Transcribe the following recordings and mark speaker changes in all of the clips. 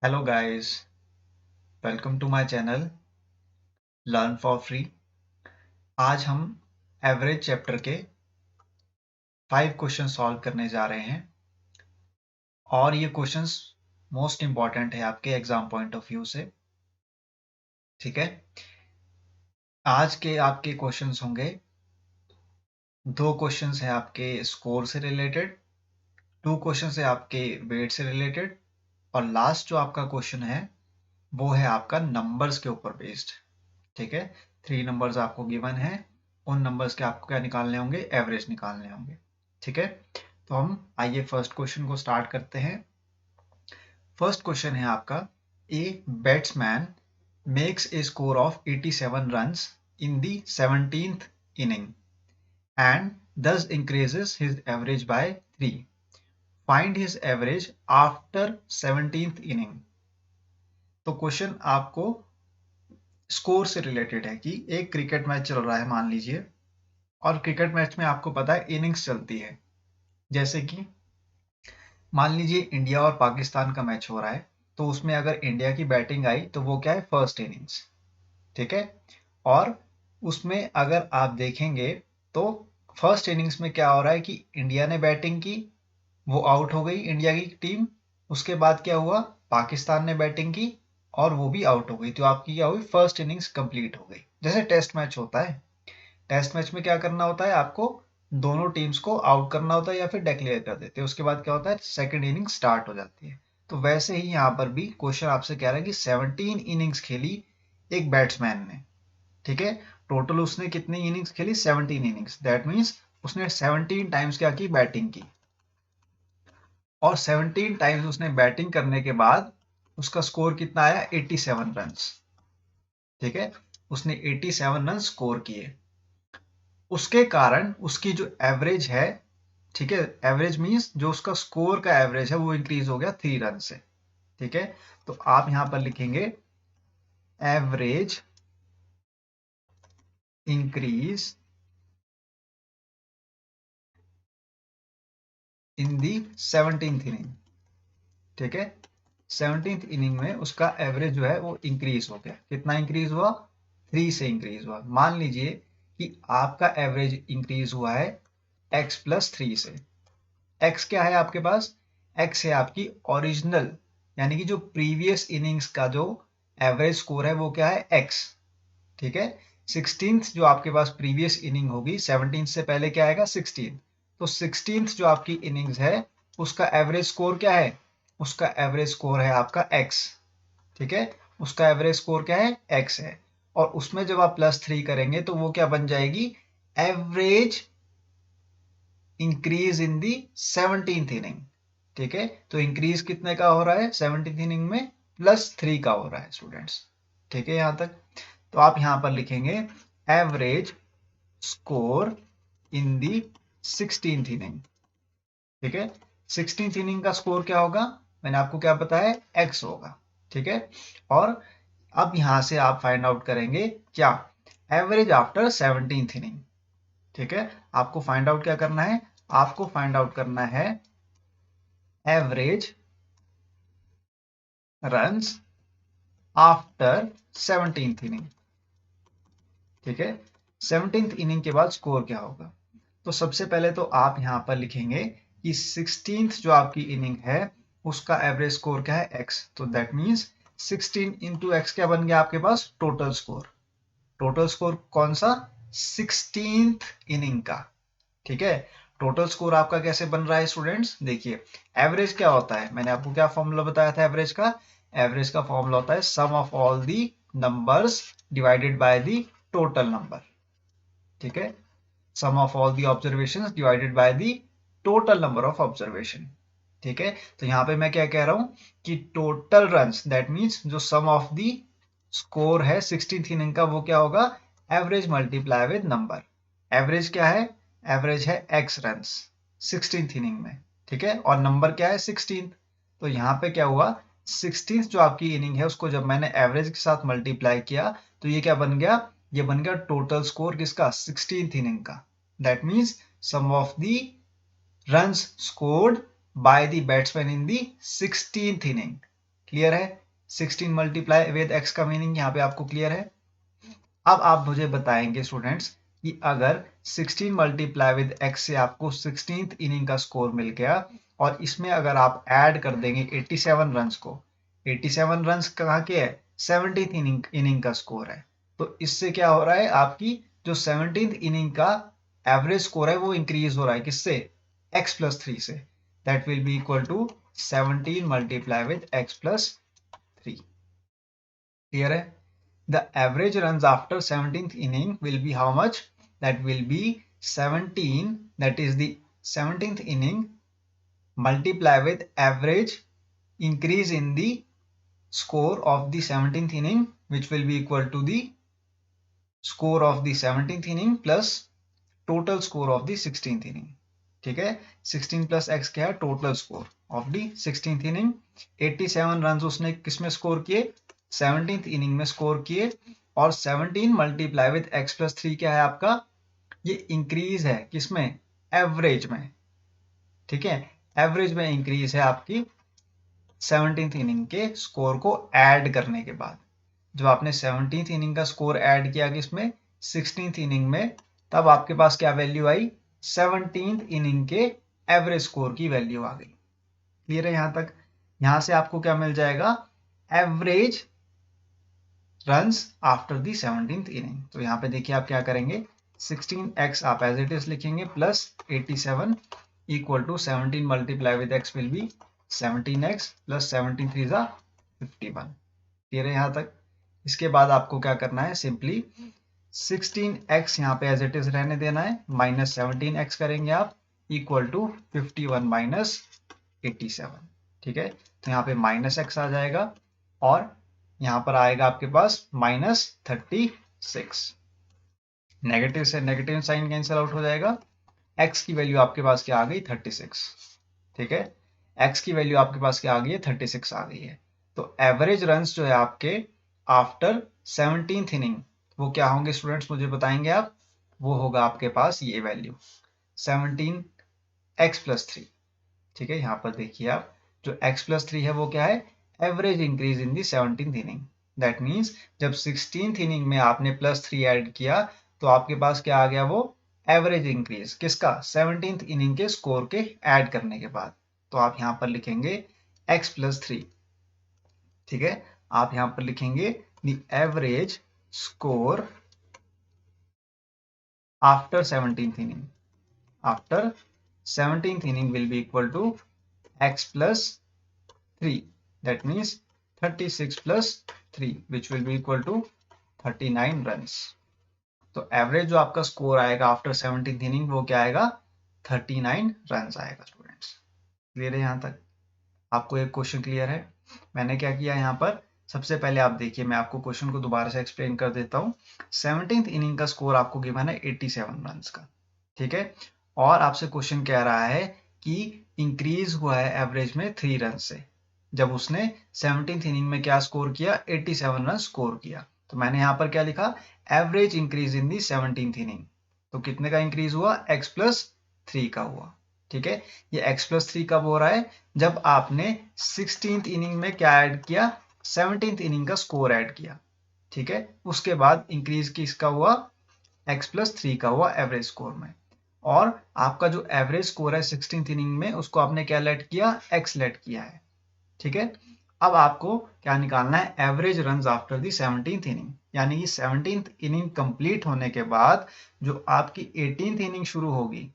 Speaker 1: Hello guys, welcome to my channel learn for free. आज हम average chapter के 5 question solve करने जा रहे हैं और ये क्वेश्चंस मोस्ट इम्पॉर्टेंट है आपके एग्जाम पॉइंट ऑफ व्यू से। ठीक है, आज के आपके क्वेश्चंस होंगे, 2 क्वेश्चंस हैं आपके स्कोर से रिलेटेड, 2 क्वेश्चंस है आपके वेट से रिलेटेड और लास्ट जो आपका क्वेश्चन है वो है आपका नंबर्स के ऊपर बेस्ड। ठीक है, 3 नंबर्स आपको गिवन है, उन नंबर्स के आपको क्या निकालने होंगे, एवरेज निकालने होंगे। ठीक है, तो हम आइए फर्स्ट क्वेश्चन को स्टार्ट करते हैं। फर्स्ट क्वेश्चन है आपका, a batsman makes a score of 87 runs in the 17th inning and thus increases his average by 3. Find his average after 17th inning. तो क्वेश्चन आपको स्कोर से रिलेटेड है कि एक क्रिकेट मैच चल रहा है मान लीजिए, और क्रिकेट मैच में आपको पता है इनिंग्स चलती है। जैसे कि मान लीजिए इंडिया और पाकिस्तान का मैच हो रहा है, तो उसमें अगर इंडिया की बैटिंग आई तो वो क्या है, फर्स्ट इनिंग्स। ठीक है, और उसमें अगर आप देखेंगे तो फर्स्ट इनिंग्स में क्या हो रहा है कि इंडिया ने बैटिंग की, वो आउट हो गई इंडिया की टीम। उसके बाद क्या हुआ, पाकिस्तान ने बैटिंग की और वो भी आउट हो गई। तो आपकी क्या हुई, फर्स्ट इनिंग्स कंप्लीट हो गई। जैसे टेस्ट मैच होता है, टेस्ट मैच में क्या करना होता है, आपको दोनों टीम्स को आउट करना होता है या फिर डिक्लेयर कर देते हैं। उसके बाद क्या होता है, सेकंड इनिंग स्टार्ट हो जाती है। तो वैसे ही यहाँ पर भी क्वेश्चन आपसे कह रहा है कि 17 इनिंग्स खेली एक बैट्समैन ने। ठीक है, टोटल उसने कितनी इनिंग्स खेली, 17 इनिंग्स। दैट मीन्स उसने 17 टाइम्स क्या की, बैटिंग की। और 17 टाइम्स उसने बैटिंग करने के बाद उसका स्कोर कितना आया, 87 रन। ठीक है, उसने 87 रन स्कोर किए। उसके कारण उसकी जो एवरेज है, ठीक है, एवरेज मींस जो उसका स्कोर का एवरेज है वो इंक्रीज हो गया 3 रन से। ठीक है, तो आप यहां पर लिखेंगे average increase in the 17th inning. ठीक है, 17th इनिंग में उसका एवरेज जो है वो इंक्रीज हो गया। कितना इंक्रीज हुआ, 3 से इंक्रीज हुआ। मान लीजिए कि आपका एवरेज इंक्रीज हुआ है x+3 से। x क्या है आपके पास, x है आपकी ओरिजिनल, यानी कि जो प्रीवियस इनिंग्स का जो एवरेज स्कोर है वो क्या है, x। ठीक है, 16th जो आपके पास प्रीवियस इनिंग होगी, 17th से पहले क्या आएगा, 16th। तो 16th जो आपकी इनिंग्स है उसका एवरेज स्कोर क्या है, उसका एवरेज स्कोर है आपका x। ठीक है, उसका एवरेज स्कोर क्या है, x है। और उसमें जब आप +3 करेंगे तो वो क्या बन जाएगी, average increase in the 17th inning. ठीक है, तो इंक्रीज कितने का हो रहा है, 17th इनिंग में +3 का हो रहा है स्टूडेंट्स। ठीक है, यहां तक। तो आप यहां पर लिखेंगे average score in the 16th inning. ठीक है, 16th इनिंग का स्कोर क्या होगा, मैंने आपको क्या बताया, x होगा। ठीक है, और अब यहां से आप फाइंड आउट करेंगे क्या, एवरेज आफ्टर 17th इनिंग। ठीक है, आपको फाइंड आउट क्या करना है, आपको फाइंड आउट करना है average runs after 17th inning. ठीक है, 17th इनिंग के बाद स्कोर क्या होगा। तो सबसे पहले तो आप यहां पर लिखेंगे कि 16th जो आपकी इनिंग है उसका एवरेज स्कोर क्या है, x। तो दैट मींस 16 इंटू एक्स क्या बन गया आपके पास, टोटल स्कोर। टोटल स्कोर कौन सा, 16th इनिंग का। ठीक है, टोटल स्कोर आपका कैसे बन रहा है स्टूडेंट्स, देखिए एवरेज क्या होता है, मैंने आपको क्या फॉर्मूला बताया था एवरेज का। एवरेज का फॉर्मूला होता है sum of all the numbers divided by the total number. ठीक है, sum of all the observations divided by the total number of observation. ठीक है, तो यहां पे मैं क्या कह रहा हूं कि टोटल रन्स, दैट मींस जो सम ऑफ दी स्कोर है 16th इनिंग का वो क्या होगा, average multiply with number. Average क्या है, एवरेज है x रन्स 16th इनिंग में। ठीक है, और नंबर क्या है, 16th। तो यहाँ पे क्या हुआ, 16th जो आपकी इनिंग है उसको जब मैंने एवरेज के साथ मल्टीप्लाई किया तो ये क्या बन गया, ये बन गया टोटल स्कोर किसका, 16th इनिंग का। That means sum of the runs scored by the batsman in the 16th inning. Clear है? 16 मल्टीप्लाई विद एक्स का मीनिंग यहाँ पे आपको क्लियर है? अब आप मुझे बताएंगे स्टूडेंट्स कि अगर 16 मल्टीप्लाई विद एक्स से आपको 16th इनिंग का स्कोर मिल गया और इसमें अगर आप ऐड कर देंगे 87 रन्स को, 87 रन्स कहाँ के है? 17th इनिंग का स्कोर है। तो इससे क्या हो रहा है, आपकी जो 17th इनिंग का एवरेज स्कोर है वो इंक्रीज हो रहा है किससे? x प्लस 3 से। That will be equal to 17 multiply with x plus 3। Clear है? The average runs after 17th inning will be how much? That will be 17, that is the 17th inning multiply with average increase in the score of the 17th inning, which will be equal to the score of the 17th inning plus total score of the 16th inning। ठीक है, 16 plus x क्या है? Total score of the 16th inning. 87 run उसने किसमें score किए? 17th inning में score किए। और 17 मल्टीप्लाई विद एक्स प्लस 3 क्या है आपका? ये इंक्रीज है किसमें? एवरेज में। ठीक है, एवरेज में इंक्रीज है आपकी 17th इनिंग के स्कोर को ऐड करने के बाद। जब आपने 17th इनिंग का स्कोर ऐड किया किसमें? 16th इनिंग में, तब आपके पास क्या वैल्यू आई? 17th इनिंग के एवरेज स्कोर की वैल्यू आ गई। क्लियर है यहां तक? यहां से आपको क्या मिल जाएगा? Average runs after the 17th inning. तो यहां पे देखिए आप क्या करेंगे, 16x आप एज इट इज लिखेंगे plus 87 equal to 17 multiply with x will be 17x plus 17 3 जा 51। क्लियर है यहां तक? इसके बाद आपको क्या करना है, सिंपली 16x यहाँ पे एज इट इज रहने देना है, माइनस 17x करेंगे आप इक्वल टू 51 माइनस 87। ठीक है, तो यहाँ पे माइनस x आ जाएगा और यहाँ पर आएगा आपके पास माइनस 36। नेगेटिव से नेगेटिव साइन कैंसिल आउट हो जाएगा। x की वैल्यू आपके पास क्या आ गई? 36। ठीक है, x की वैल्यू आपके पास क्या आ गई है? 36 आ गई है। तो एवरेज रन्स जो है आपके आफ्टर 17th इनिंग वो क्या होंगे स्टूडेंट्स, मुझे बताएंगे आप? वो होगा आपके पास ये वैल्यू 17x प्लस 3। ठीक है, यहाँ पर देखिए आप, जो x प्लस 3 है वो क्या है? Average increase in the 17th inning. That means जब 16th इनिंग में आपने प्लस 3 ऐड किया तो आपके पास क्या आ गया? वो एवरेज इंक्रीज किसका? 17th इनिंग के स्कोर के ऐड करने के बाद। तो आप यहाँ पर लिखेंगे x प्लस 3। ठीक है, आप यहाँ पर लिखेंगे the average score after 17th inning. After 17th inning will be equal to x plus 3. That means 36 plus 3 which will be equal to 39 runs. तो एवरेज जो आपका स्कोर आएगा आफ्टर 17th इनिंग वो क्या आएगा? 39 रन्स आएगा स्टूडेंट्स। क्लियर है यहाँ तक? आपको एक क्वेश्चन क्लियर है? मैंने क्या किया यहाँ पर, सबसे पहले आप देखिए, मैं आपको क्वेश्चन को दोबारा से एक्सप्लेन कर देता हूँ। 17th इनिंग का स्कोर आपको गिवन है 87 रन्स का। ठीक है, और आपसे क्वेश्चन कह रहा है कि इंक्रीज हुआ है एवरेज में 3 रन से, जब उसने 17th इनिंग में क्या स्कोर किया? 87 रन स्कोर किया। तो मैंने यहाँ पर क्या लिखा? Average increase in the 17th inning. तो कितने का इंक्रीज हुआ? x प्लस 3 का हुआ। ठीक है, ये x प्लस 3 कब हो रहा है? जब आपने 16th इनिंग में क्या ऐड किया? 17th इनिंग का स्कोर ऐड किया। ठीक है, उसके बाद इंक्रीज किसका हुआ? x प्लस 3 का हुआ एवरेज स्कोर में। और आपका जो एवरेज स्कोर है 16th इनिंग में, उसको आपने क्या लेट किया? x लेट किया है। ठीक है, अब आपको क्या निकालना है? Average runs after the 17th inning. यानी कि 17th इनिंग कंप्लीट होने के बाद जो आपकी 18th इनिंग शुरू होगी,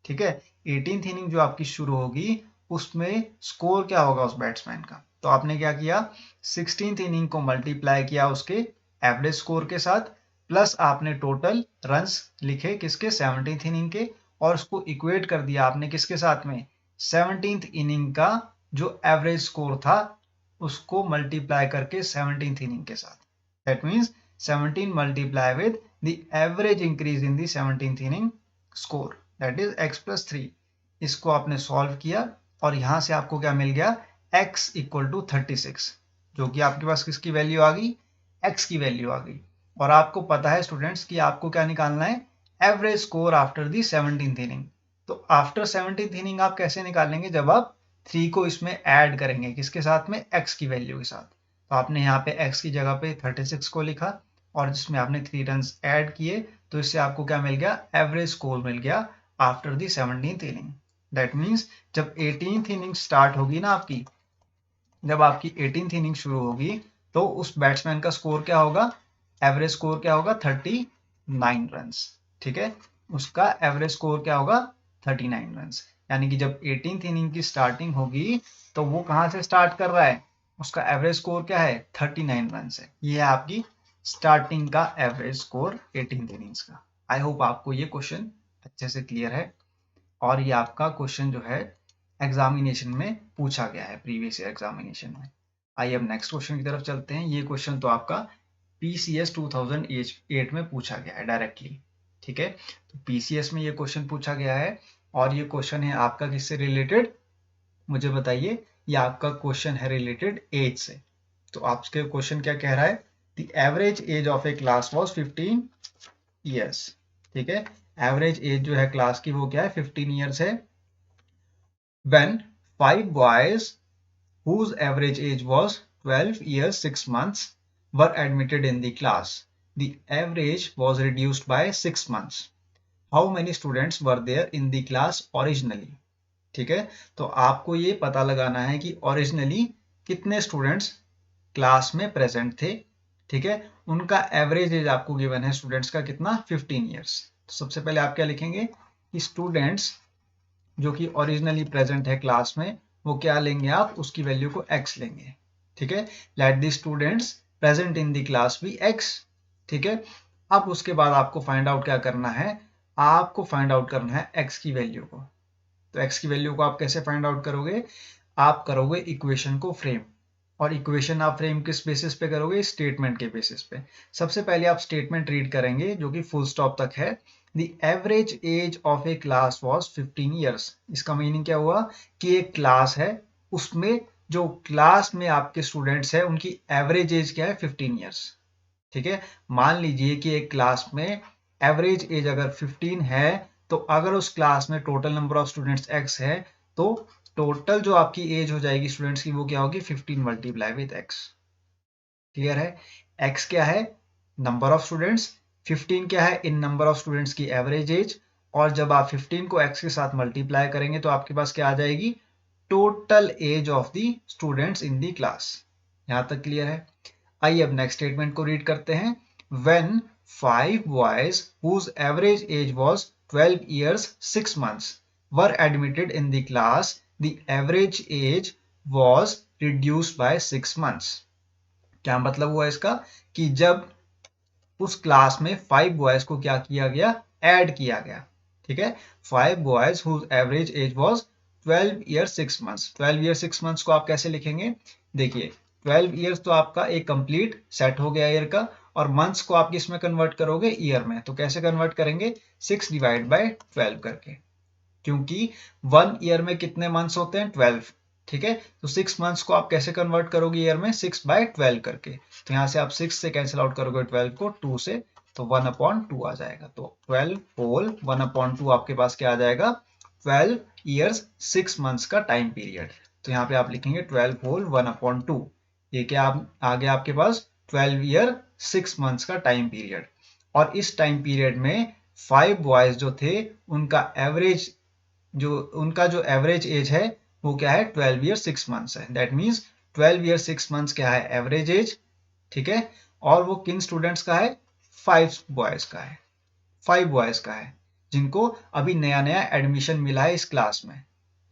Speaker 1: ठीक है, 18th इनिंग जो आपकी शुरू होगी उसमें स्कोर क्या होगा उस बैट्समैन का? तो आपने क्या किया? 16th इनिंग को मल्टीप्लाई किया उसके एवरेज स्कोर के साथ, प्लस आपने टोटल रन्स लिखे किसके? 17th इनिंग के, और उसको इक्वेट कर दिया आपने किसके साथ में? 17th इनिंग का जो एवरेज स्कोर था उसको मल्टीप्लाई करके 17th इनिंग के साथ। That means 17 multiply with the average increase in the 17th inning score, that is x plus 3। इसको आपने सॉल्व किया और यहां से आपको क्या मिल गया? x इक्वल टू 36, जो कि आपके पास किसकी वैल्यू आ गई? x की वैल्यू आ गई। और आपको पता है स्टूडेंट्स कि आपको क्या निकालना है? Average score after the 17th inning. तो आफ्टर 17th इनिंग आप कैसे निकालेंगे? जब आप 3 को इसमें ऐड करेंगे, किसके साथ में, x की वैल्यू के साथ। तो आपने यहाँ पे x की जगह पे 36 को लिखा और जिसमें आपने 3 रन ऐड किए, तो इससे आपको क्या मिल गया, एवरेज स्कोर मिल गया after the 17th inning. That means जब 18th इनिंग स्टार्ट होगी ना आपकी, जब आपकी 18th इनिंग शुरू होगी, तो उस बैट्समैन का स्कोर क्या होगा, एवरेज स्कोर क्या होगा, 39 रन। ठीक है, उसका एवरेज स्कोर क्या होगा, 39 रन। यानी कि जब 18th इनिंग की स्टार्टिंग होगी, तो वो कहां से स्टार्ट कर रहा है, उसका एवरेज स्कोर क्या है, 39 रन है। ये है आपकी स्टार्टिंग का एवरेज स्कोर 18th इनिंग्स का। आई होप आपको ये क्वेश्चन अच्छे से क्लियर है, और ये आपका क्वेश्चन जो है एग्जामिनेशन में पूछा गया है, प्रीवियस ईयर एग्जामिनेशन में। आइए अब नेक्स्ट क्वेश्चन की तरफ चलते हैं। ये क्वेश्चन तो आपका पीसीएस 2008 में पूछा गया है डायरेक्टली। ठीक है, तो पीसीएस में ये क्वेश्चन पूछा गया है, और ये क्वेश्चन है आपका किससे रिलेटेड, मुझे बताइए। ये आपका क्वेश्चन है रिलेटेड एज से। तो आपके क्वेश्चन क्या कह रहा है, the average age of A class was 15 years. ठीक है, एवरेज एज जो है क्लास की वो क्या है, 15 ईयर्स है। When 5 boys whose average age was 12 years 6 months were admitted in the class, the average was reduced by 6 months. How many students were there in the class originally? ठीक है, तो आपको ये पता लगाना है कि ओरिजिनली कितने स्टूडेंट्स क्लास में प्रेजेंट थे। ठीक है, उनका एवरेज एज आपको गिवन है स्टूडेंट्स का कितना, 15 ईयर्स। तो सबसे पहले आप क्या लिखेंगे कि स्टूडेंट्स जो कि ओरिजिनली प्रेजेंट है क्लास में, वो क्या लेंगे आप, उसकी वैल्यू को x लेंगे। ठीक है, let the students present in the class भी x। ठीक है, अब उसके बाद आपको फाइंड आउट क्या करना है, आपको फाइंड आउट करना है x की वैल्यू को। तो x की वैल्यू को आप कैसे फाइंड आउट करोगे, आप करोगे इक्वेशन को फ्रेम, और इक्वेशन आप फ्रेम किस बेसिस पे करोगे, स्टेटमेंट के बेसिस पे। सबसे पहले आप स्टेटमेंट रीड करेंगे जो कि फुल स्टॉप तक है। The average age of A class was 15 years. इसका मीनिंग क्या हुआ कि एक क्लास है, उसमें जो क्लास में आपके स्टूडेंट्स है उनकी एवरेज एज क्या है, 15 ईयर्स। ठीक है, मान लीजिए कि एक क्लास में एवरेज एज अगर 15 है, तो अगर उस क्लास में total number of students x है, तो टोटल जो आपकी एज हो जाएगी स्टूडेंट्स की वो क्या होगी, 15 मल्टीप्लाई विद x। क्लियर है, x क्या है, नंबर ऑफ स्टूडेंट्स, 15 क्या है, इन नंबर ऑफ स्टूडेंट्स की एवरेज एज, और जब आप 15 को x के साथ मल्टीप्लाई करेंगे तो आपके पास क्या आ जाएगी, total age of the students in the class. यहां तक क्लियर है। आइए अब नेक्स्ट स्टेटमेंट को रीड करते हैं। When 5 boys whose average age was 12 years 6 months were admitted in the class, the average age was reduced by 6 months. क्या मतलब हुआ इसका, कि जब उस क्लास में 5 बॉयज को क्या किया गया, ऐड किया गया। ठीक है, 5 boys whose average age was 12 year 6 months. 12 year 6 months को आप कैसे लिखेंगे, देखिए 12 ईयर्स तो आपका एक कंप्लीट सेट हो गया ईयर का, और मंथ्स को आप किस में कन्वर्ट करोगे, ईयर में। तो कैसे कन्वर्ट करेंगे, 6 डिवाइड बाय 12 करके, क्योंकि 1 ईयर में कितने मंथ्स होते हैं, 12। ठीक है, तो 6 मंथ्स को आप कैसे कन्वर्ट करोगे ईयर में, 6 बाय 12 करके। तो यहाँ से आप 6 से कैंसिल आउट करोगे 12 को 2 से, तो 1/2 आ जाएगा। तो 12 होल 1/2 आपके पास क्या आ जाएगा, 12 ईयर्स 6 मंथ्स का टाइम पीरियड। तो यहाँ पे आप लिखेंगे 12 होल 1/2। ये क्या आ गया आपके पास, 12 ईयर 6 मंथ्स का टाइम पीरियड। और इस टाइम पीरियड में 5 बॉयज जो थे उनका जो एवरेज एज है वो क्या है, 12 ईयर 6 मंथ्स है। दैट मीन्स 12 ईयर 6 मंथ्स क्या है, एवरेज एज। ठीक है, और वो किन स्टूडेंट्स का है, 5 बॉयज का है, 5 बॉयज का है, जिनको अभी नया नया एडमिशन मिला है इस क्लास में।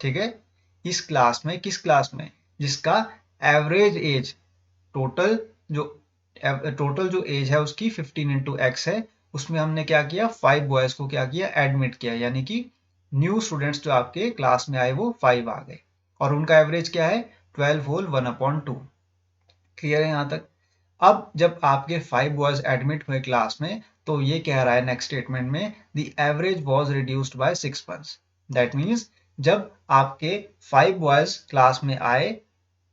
Speaker 1: ठीक है, इस क्लास में, किस क्लास में, जिसका एवरेज एज टोटल जो एज है उसकी 15 इंटू एक्स है, उसमें हमने क्या किया, 5 बॉयज को क्या किया, एडमिट किया। यानी कि न्यू स्टूडेंट्स जो आपके क्लास में आए वो 5 आ गए, और उनका एवरेज क्या है, 12 होल 1/2। क्लियर है यहाँ तक। अब जब आपके 5 बॉयज एडमिट हुए क्लास में, तो ये कह रहा है नेक्स्ट स्टेटमेंट में, the average was reduced by 6 months. That means जब आपके 5 बॉयज क्लास में आए,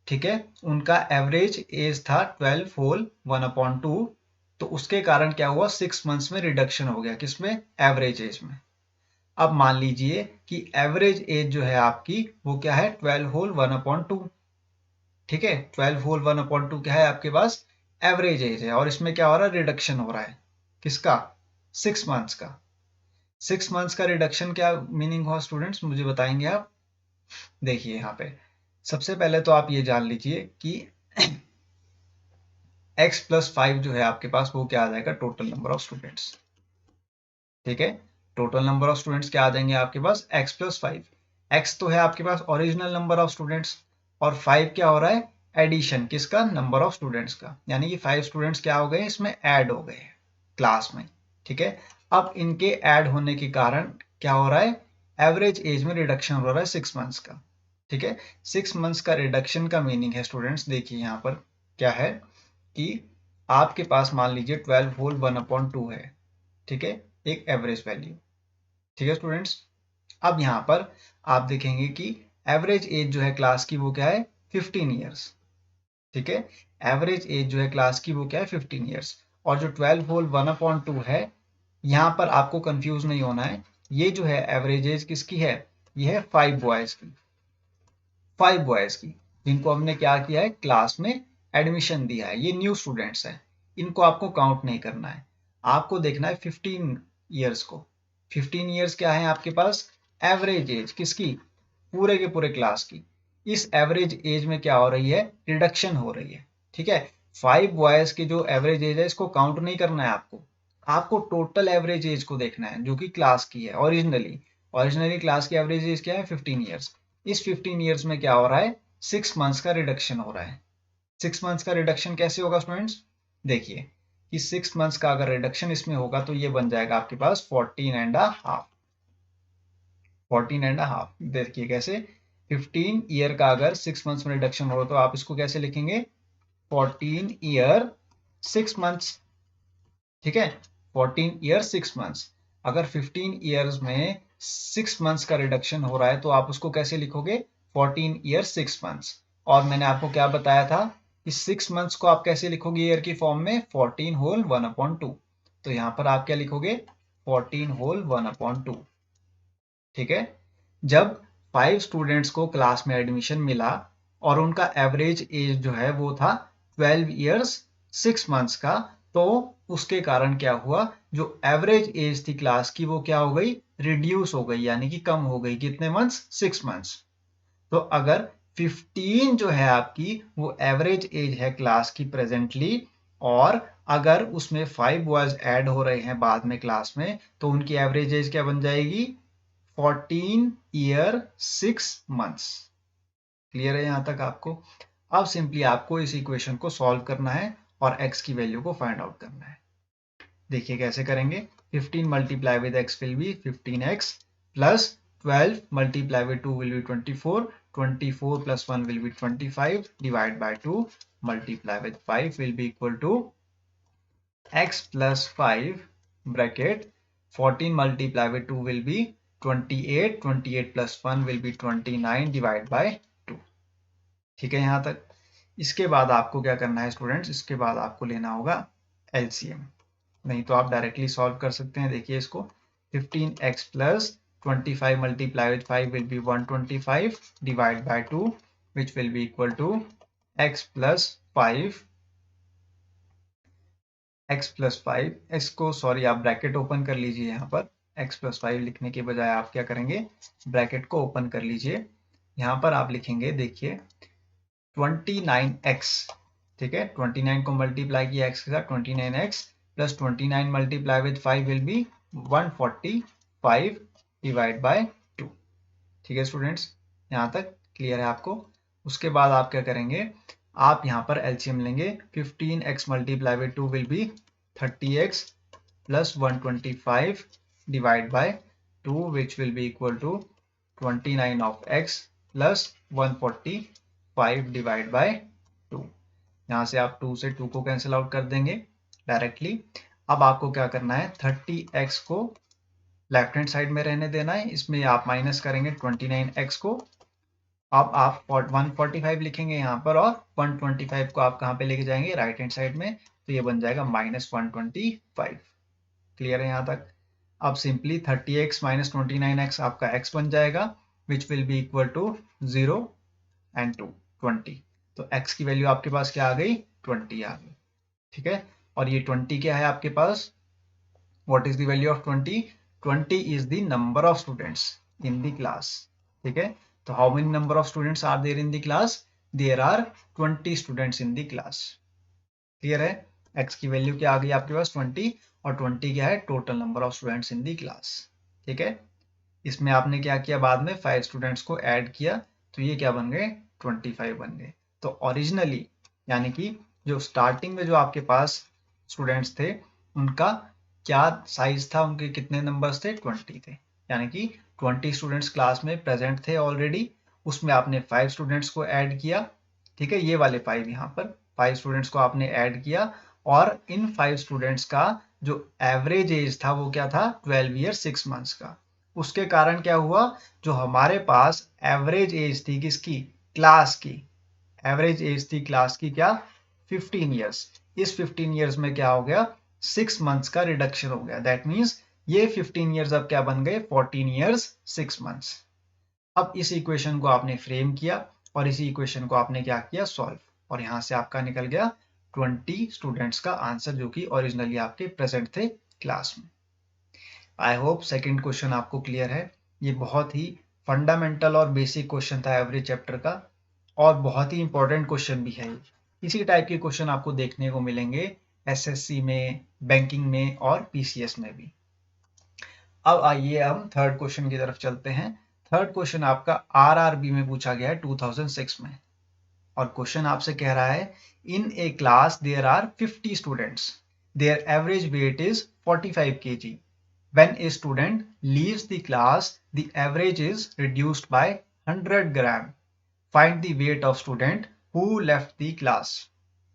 Speaker 1: ठीक है, उनका एवरेज एज था 12 होल 1/2, तो उसके कारण क्या हुआ, 6 मंथ्स में रिडक्शन हो गया, किसमें, एवरेज एज में। अब मान लीजिए कि एवरेज एज जो है आपकी वो क्या है 12 होल 1/2। ठीक है, 12 होल 1/2 क्या है आपके पास एवरेज एज है, और इसमें क्या हो रहा है रिडक्शन हो रहा है किसका 6 मंथ्स का। 6 मंथ्स का रिडक्शन क्या मीनिंग हुआ स्टूडेंट्स मुझे बताएंगे आप। देखिए यहाँ पे सबसे पहले तो आप ये जान लीजिए कि x+5 जो है आपके पास वो क्या आ जाएगा टोटल नंबर ऑफ स्टूडेंट्स। ठीक है, टोटल नंबर ऑफ स्टूडेंट्स क्या आ जाएंगे आपके पास x+5। x तो है आपके पास ओरिजिनल नंबर ऑफ स्टूडेंट्स, और 5 क्या हो रहा है एडिशन किसका नंबर ऑफ स्टूडेंट्स का, यानी कि 5 स्टूडेंट्स क्या हो गए इसमें ऐड हो गए क्लास में। ठीक है, अब इनके ऐड होने के कारण क्या हो रहा है एवरेज एज में रिडक्शन हो रहा है 6 मंथ्स का। ठीक है, 6 मंथ्स का रिडक्शन का मीनिंग है स्टूडेंट्स देखिए यहाँ पर क्या है कि आपके पास मान लीजिए 12 होल 1/2 है। ठीक है, एक एवरेज वैल्यू। ठीक है स्टूडेंट्स, अब यहाँ पर आप देखेंगे कि एवरेज एज जो है क्लास की वो क्या है 15 ईयर्स। ठीक है, एवरेज एज जो है क्लास की वो क्या है 15 ईयर्स, और जो 12 होल 1/2 है यहाँ पर आपको कंफ्यूज नहीं होना है, ये जो है एवरेज एज किसकी है ये है 5 बॉयज की। 5 बॉयज की जिनको हमने क्या किया है क्लास में एडमिशन दिया है, ये न्यू स्टूडेंट्स हैं, इनको आपको काउंट नहीं करना है, आपको देखना है 15 ईयर्स को। 15 ईयर्स क्या है आपके पास एवरेज एज किसकी पूरे के पूरे क्लास की। इस एवरेज एज में क्या हो रही है रिडक्शन हो रही है। ठीक है, 5 बॉयज की जो एवरेज एज है इसको काउंट नहीं करना है आपको, आपको टोटल एवरेज एज को देखना है जो कि क्लास की है ओरिजिनली। ओरिजिनली क्लास की एवरेज एज क्या है 15 ईयर्स। इस 15 ईयर्स में क्या हो रहा है 6 मंथ्स का रिडक्शन हो रहा है। 6 मंथ्स का रिडक्शन कैसे होगा स्टूडेंट्स, देखिए कि 6 मंथ्स का अगर रिडक्शन इसमें होगा तो ये बन जाएगा आपके पास 14.5। 14.5 देखिए कैसे 15 ईयर का अगर 6 मंथ्स में रिडक्शन हो तो आप इसको कैसे लिखेंगे 14 ईयर 6 मंथ्स। ठीक है, 14 ईयर 6 मंथ्स। अगर 15 ईयर्स में 6 मंथ्स का रिडक्शन हो रहा है तो आप उसको कैसे लिखोगे 14 ईयर 6 मंथ्स। और मैंने आपको क्या बताया था कि 6 मंथ्स को आप कैसे लिखोगे ईयर की फॉर्म में 14 होल 1/2। तो यहां पर आप क्या लिखोगे 14 होल 1/2। ठीक है, जब 5 स्टूडेंट्स को क्लास में एडमिशन मिला और उनका एवरेज एज जो है वो था 12 ईयर्स 6 मंथ्स का, तो उसके कारण क्या हुआ जो एवरेज एज थी क्लास की वो क्या हो गई रिड्यूस हो गई, यानी कि कम हो गई कितने मंथ्स 6 मंथ्स। तो अगर 15 जो है आपकी वो एवरेज एज है क्लास की प्रेजेंटली, और अगर उसमें 5 बॉयज ऐड हो रहे हैं बाद में क्लास में तो उनकी एवरेज एज क्या बन जाएगी 14 ईयर 6 मंथ्स। क्लियर है यहां तक आपको। अब सिंपली आपको इस इक्वेशन को सॉल्व करना है और x की वैल्यू को फाइंड आउट करना है। देखिए कैसे करेंगे 15 multiply with x will be 15x plus 12 multiply with 2 will be 24, 24 plus 1 will be 25 divide by 2 multiply with 5 will be equal to x plus 5 bracket 14 multiply with 2 will be 28, 28 plus 1 will be 29 divide by 2। ठीक है यहाँ तक। इसके बाद आपको क्या करना है स्टूडेंट्स, इसके बाद आपको लेना होगा एलसीएम, नहीं तो आप डायरेक्टली सॉल्व कर सकते हैं। देखिए इसको 15x plus 25 multiply with 5 will be 125 divide by 2 which will be equal to x plus 5 x plus 5 इसको सॉरी आप ब्रैकेट ओपन कर लीजिए यहाँ पर, x प्लस 5 लिखने के बजाय आप क्या करेंगे ब्रैकेट को ओपन कर लीजिए। यहाँ पर आप लिखेंगे देखिए 29x। ठीक है, 29 को मल्टीप्लाई किया x के साथ 29x plus 29 multiply with 5 will B 145 divide by 2। ठीक है स्टूडेंट्स, यहाँ तक क्लियर है आपको। उसके बाद आप क्या करेंगे आप यहाँ पर एलसीएम लेंगे 15x multiply with 2 will be 30x plus 125 divide by 2 which will be equal to 29 of x plus 145 divide by 2। यहाँ से आप 2 से 2 को कैंसिल आउट कर देंगे डायरेक्टली। अब आपको क्या करना है 30x को लेफ्ट हैंड साइड में रहने देना है, इसमें आप माइनस करेंगे 29x को। अब आप 145 लिखेंगे यहाँ पर और 125 को आप कहाँ पे लेके जाएंगे राइट हैंड साइड में, तो ये बन जाएगा -125। क्लियर है यहाँ तक। अब सिंपली 30x माइनस 29x आपका x बन जाएगा, which will be equal to 0 and 2 20। तो x की वैल्यू आपके पास क्या आ गई, 20 आ गई। ठीक है, और ये 20 क्या है आपके पास, what is the value of 20? 20 is the number of students in the class. ठीक है, तो how many number of students are there in the class? There are 20 students in the class. Clear है, x की value क्या आ गई आपके पास 20, और 20 क्या है, total number of students in the class. ठीक है, इसमें आपने क्या किया, बाद में 5 स्टूडेंट्स को ऐड किया, तो ये क्या बन गए, 25 बन गए। तो ओरिजिनली यानी कि जो स्टार्टिंग में जो आपके पास स्टूडेंट्स थे उनका क्या साइज था, उनके कितने नंबर्स थे, 20 थे। यानी कि 20 स्टूडेंट्स क्लास में प्रेजेंट थे ऑलरेडी, उसमें आपने 5 स्टूडेंट्स को ऐड किया। ठीक है, ये वाले 5 यहाँ पर 5 स्टूडेंट्स को आपने ऐड किया, और इन 5 स्टूडेंट्स का जो एवरेज एज था वो क्या था, 12 ईयर 6 मंथ्स का। उसके कारण क्या हुआ, जो हमारे पास एवरेज एज थी किसकी, क्लास की, एवरेज एज थी क्लास की क्या, 15 ईयर्स। इस 15 ईयर्स में क्या हो गया, 6 मंथ्स का रिडक्शन हो गया। दैट मीन्स ये 15 ईयर्स अब क्या बन गए, 14 ईयर्स 6 मंथ्स। अब इस इक्वेशन को आपने फ्रेम किया, और इसी इक्वेशन को आपने क्या किया, सॉल्व, और यहां से आपका निकल गया 20 स्टूडेंट्स का आंसर, जो कि ओरिजिनली आपके प्रेजेंट थे क्लास में। आई होप सेकंड क्वेश्चन आपको क्लियर है। ये बहुत ही फंडामेंटल और बेसिक क्वेश्चन था एवरी चैप्टर का, और बहुत ही इंपॉर्टेंट क्वेश्चन भी है। इसी टाइप के क्वेश्चन आपको देखने को मिलेंगे एसएससी में, बैंकिंग में और पीसीएस में भी। अब आइए हम थर्ड क्वेश्चन की तरफ चलते हैं। थर्ड क्वेश्चन आपका आरआरबी में पूछा गया है 2006 में, और क्वेश्चन आपसे कह रहा है, in a class there are 50 students, there average weight is 45 kg. When a student leaves the class, the average is reduced by 100 gram. Find the weight of student who left the class.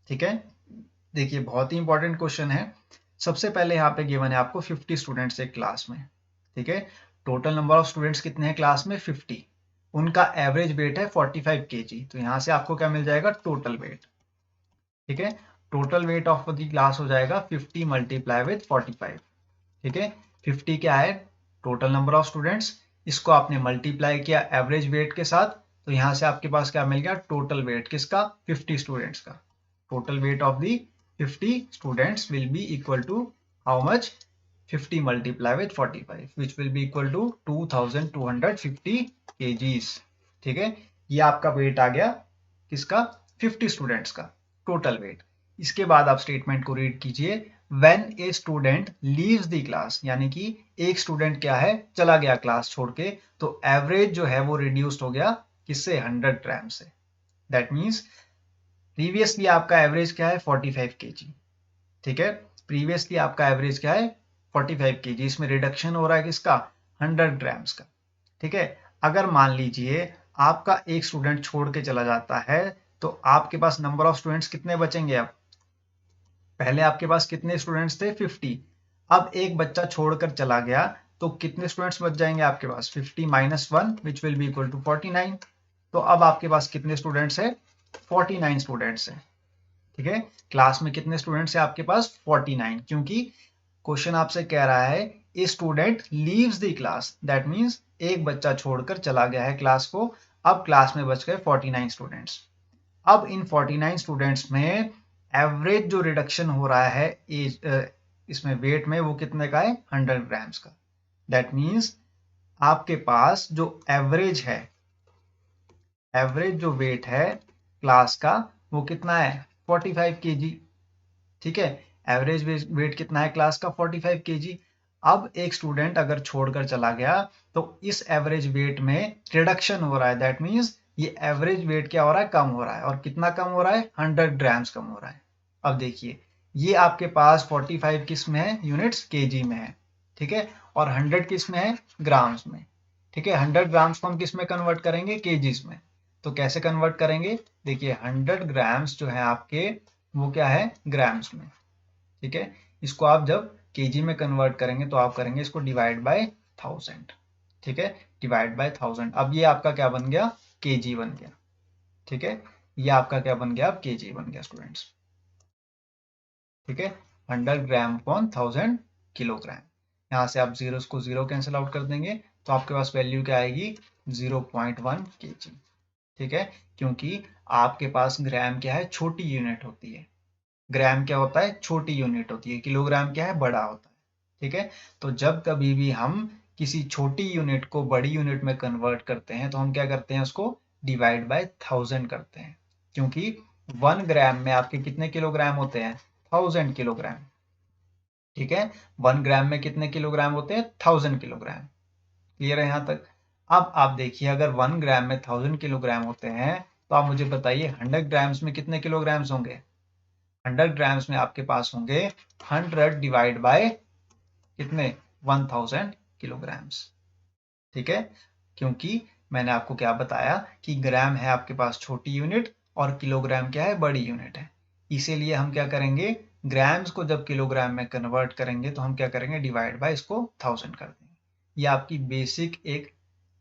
Speaker 1: ठीक है, देखिए बहुत ही important question है। सबसे पहले यहाँ पे given है आपको 50 स्टूडेंट्स एक क्लास में। ठीक है, टोटल नंबर ऑफ स्टूडेंट्स कितने हैं क्लास में, 50। उनका एवरेज वेट है 45 kg, तो यहाँ से आपको क्या मिल जाएगा, टोटल वेट। ठीक है, total weight of the class हो जाएगा 50 मल्टीप्लाई विथ 45। ठीक है, 50 क्या है, टोटल नंबर ऑफ स्टूडेंट्स, इसको आपने मल्टीप्लाई किया एवरेज वेट के साथ, तो यहां से आपके पास क्या मिल गया, टोटल वेट किसका, 50 स्टूडेंट्स का। Total weight of the 50 students will be equal to how much, 50 multiply with 45, which will be equal to 2250 kgs। ठीक है, ये आपका वेट आ गया किसका, 50 स्टूडेंट्स का टोटल वेट। इसके बाद आप स्टेटमेंट को रीड कीजिए, when a student leaves the class, यानी कि एक स्टूडेंट क्या है, चला गया क्लास छोड़ के, तो एवरेज जो है वो रिड्यूस्ड हो गया किससे, 100 ग्राम से। दैट मीन्स प्रीवियसली आपका एवरेज क्या है, 45 kg। ठीक है, प्रीवियसली आपका एवरेज क्या है, 45 kg, इसमें रिडक्शन हो रहा है किसका, 100 ग्राम्स का। ठीक है, अगर मान लीजिए आपका एक स्टूडेंट छोड़ के चला जाता है, तो आपके पास नंबर ऑफ स्टूडेंट्स कितने बचेंगे, अब पहले आपके पास कितने स्टूडेंट्स थे, 50। अब एक बच्चा छोड़कर चला गया, तो कितने स्टूडेंट्स बच जाएंगे आपके पास, 50 minus 1 which will be equal to 49। तो अब आपके पास कितने स्टूडेंट्स है, 49 स्टूडेंट्स है। ठीक है, क्लास में कितने स्टूडेंट्स है आपके पास, 49, क्योंकि क्वेश्चन आपसे कह रहा है a student leaves the class, that means एक बच्चा छोड़कर चला गया है क्लास को। अब क्लास में बच गए 49 स्टूडेंट्स। अब इन 49 स्टूडेंट्स में एवरेज जो रिडक्शन हो रहा है एज, इसमें वेट में, वो कितने का है, 100 ग्राम्स का। दैट मीन्स आपके पास जो एवरेज है, एवरेज जो वेट है क्लास का, वो कितना है, 45 kg। ठीक है, एवरेज वेट कितना है क्लास का, 45 kg। अब एक स्टूडेंट अगर छोड़कर चला गया, तो इस एवरेज वेट में रिडक्शन हो रहा है। दैट मीन्स ये एवरेज वेट क्या हो रहा है, कम हो रहा है, और कितना कम हो रहा है, 100 ग्राम्स कम हो रहा है। अब देखिए, ये आपके पास 45 किस में है, यूनिट्स केजी में है। ठीक है, और 100 किस में है, ग्राम्स में। ठीक है, 100 ग्राम्स को हम किस में कन्वर्ट करेंगे, केजीज में। तो कैसे कन्वर्ट करेंगे, देखिए 100 ग्राम्स जो है आपके, वो क्या है, ग्राम्स में। ठीक है, इसको आप जब केजी में कन्वर्ट करेंगे, तो आप करेंगे इसको डिवाइड बाय 1000। ठीक है, डिवाइड बाय 1000। अब ये आपका क्या बन गया, केजी बन गया। ठीक है, ये आपका क्या बन गया, अब केजी बन गया स्टूडेंट्स। ठीक है, 100 ग्राम अपॉन 1000 किलोग्राम। यहाँ से आप जीरो को जीरो कैंसिल आउट कर देंगे तो आपके पास वैल्यू क्या आएगी 0.1 kg। ठीक है, क्योंकि आपके पास ग्राम क्या है छोटी यूनिट होती है, ग्राम क्या होता है छोटी यूनिट होती है, किलोग्राम क्या है बड़ा होता है। ठीक है, तो जब कभी भी हम किसी छोटी यूनिट को बड़ी यूनिट में कन्वर्ट करते हैं तो हम क्या करते हैं उसको डिवाइड बाय 1000 करते हैं, क्योंकि 1 ग्राम में आपके कितने किलोग्राम होते हैं 1000 किलोग्राम। ठीक है, 1 ग्राम में कितने किलोग्राम होते हैं 1000 किलोग्राम। क्लियर है यहाँ तक। अब आप देखिए अगर 1 ग्राम में 1000 किलोग्राम होते हैं तो आप मुझे बताइए 100 ग्राम्स में कितने किलोग्राम्स होंगे। 100 ग्राम्स में आपके पास होंगे 100 डिवाइड बाय कितने 1000 किलोग्राम्स। ठीक है, क्योंकि मैंने आपको क्या बताया कि ग्राम है आपके पास छोटी यूनिट और किलोग्राम क्या है बड़ी यूनिट है, इसीलिए हम क्या करेंगे ग्राम्स को जब किलोग्राम में कन्वर्ट करेंगे तो हम क्या करेंगे डिवाइड बाय इसको 1000 कर देंगे। ये आपकी बेसिक एक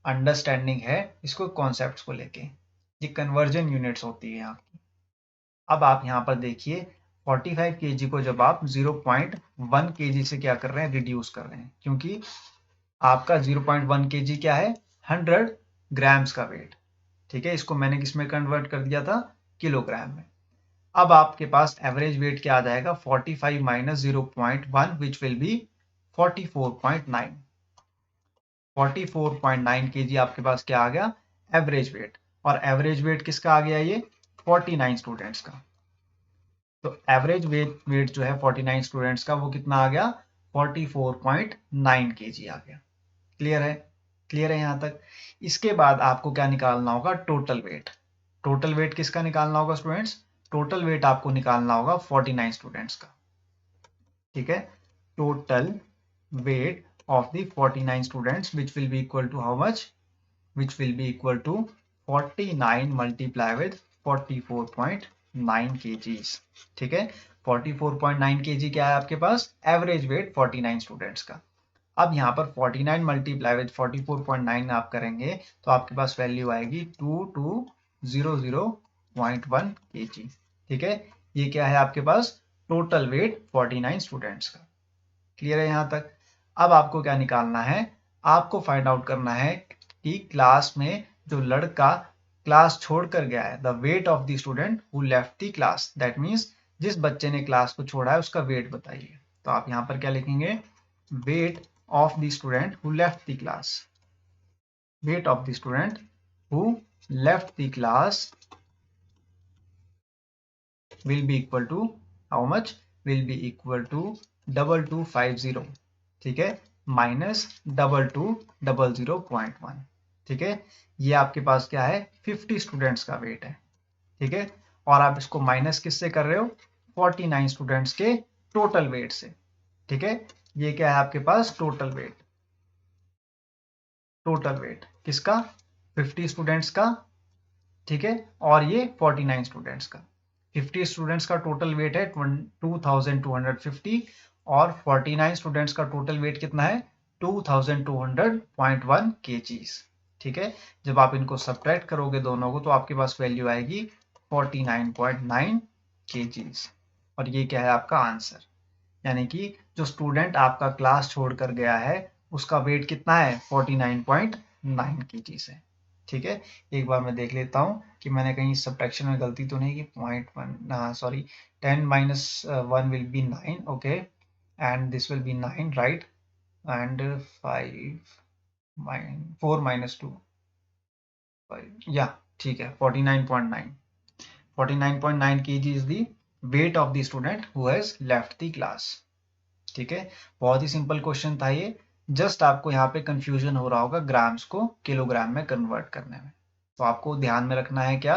Speaker 1: अंडरस्टैंडिंग है इसको कॉन्सेप्ट्स को लेके, ये कन्वर्जन यूनिट्स होती है आपकी। अब आप यहाँ पर देखिए 45 kg को जब आप 0.1 kg से क्या कर रहे हैं रिड्यूस कर रहे हैं, क्योंकि आपका 0.1 kg क्या है 100 ग्राम्स का वेट। ठीक है, इसको मैंने किस में कन्वर्ट कर दिया था किलोग्राम में। अब आपके पास एवरेज वेट क्या आ जाएगा 45 minus 0.1 which will B 44.9। 44.9 kg आपके पास क्या आ गया एवरेज वेट, और एवरेज वेट किसका आ गया ये 49 स्टूडेंट्स का। तो एवरेज वेट जो है 49 स्टूडेंट्स का वो कितना आ गया 44.9 kg आ गया। क्लियर है, क्लियर है यहाँ तक। इसके बाद आपको क्या निकालना होगा टोटल वेट। टोटल वेट किसका निकालना होगा स्टूडेंट्स, टोटल वेट आपको निकालना होगा 49 स्टूडेंट्स का। ठीक है, total weight of the 49 students which will be equal to how much, which will be equal to 49 multiply with 44.9 kgs। ठीक है, 44.9 kg क्या है आपके पास एवरेज वेट 49 स्टूडेंट्स का। अब यहाँ पर 49 मल्टीप्लाई विद 44.9 आप करेंगे तो आपके पास वैल्यू आएगी 2200.1 kg। ठीक है, ये क्या है आपके पास टोटल वेट 49 स्टूडेंट्स का। क्लियर है यहाँ तक। अब आपको क्या निकालना है, आपको फाइंड आउट करना है कि क्लास में जो लड़का क्लास छोड़कर गया है the wait of the student who left the class, that means जिस बच्चे ने क्लास को छोड़ा है उसका वेट बताइए। तो आप यहाँ पर क्या लिखेंगे wait of the student who left the class, weight of the student who left the class will be equal to how much, will be equal to 2250। ठीक है, माइनस 2200.1। ठीक है, ये आपके पास क्या है 50 स्टूडेंट्स का वेट है। ठीक है, और आप इसको माइनस किससे कर रहे हो 49 स्टूडेंट्स के टोटल वेट से। ठीक है, ये क्या है आपके पास टोटल वेट, टोटल वेट किसका 50 स्टूडेंट्स का। ठीक है, और ये 49 स्टूडेंट्स का। 50 स्टूडेंट्स का टोटल वेट है 2250 और 49 स्टूडेंट्स का टोटल वेट कितना है 2200.1 kgs। ठीक है, जब आप इनको सब्ट्रैक्ट करोगे दोनों को तो आपके पास वैल्यू आएगी 49.9 kgs, और ये क्या है आपका आंसर। यानी कि जो स्टूडेंट आपका क्लास छोड़कर गया है उसका वेट कितना है 49.9 kgs है। ठीक है, एक बार मैं देख लेता हूँ कि मैंने कहीं सब्ट्रैक्शन में गलती तो नहीं की। 0.1 sorry 10 minus 1 will B 9, okay, and this will be 9 right, and 4 minus 2 या ठीक है 49.9 kg is the wait of the student who has left the class. ठीक है, बहुत ही सिंपल क्वेश्चन था ये, जस्ट आपको यहाँ पे कंफ्यूजन हो रहा होगा ग्राम्स को किलोग्राम में कन्वर्ट करने में। तो आपको ध्यान में रखना है क्या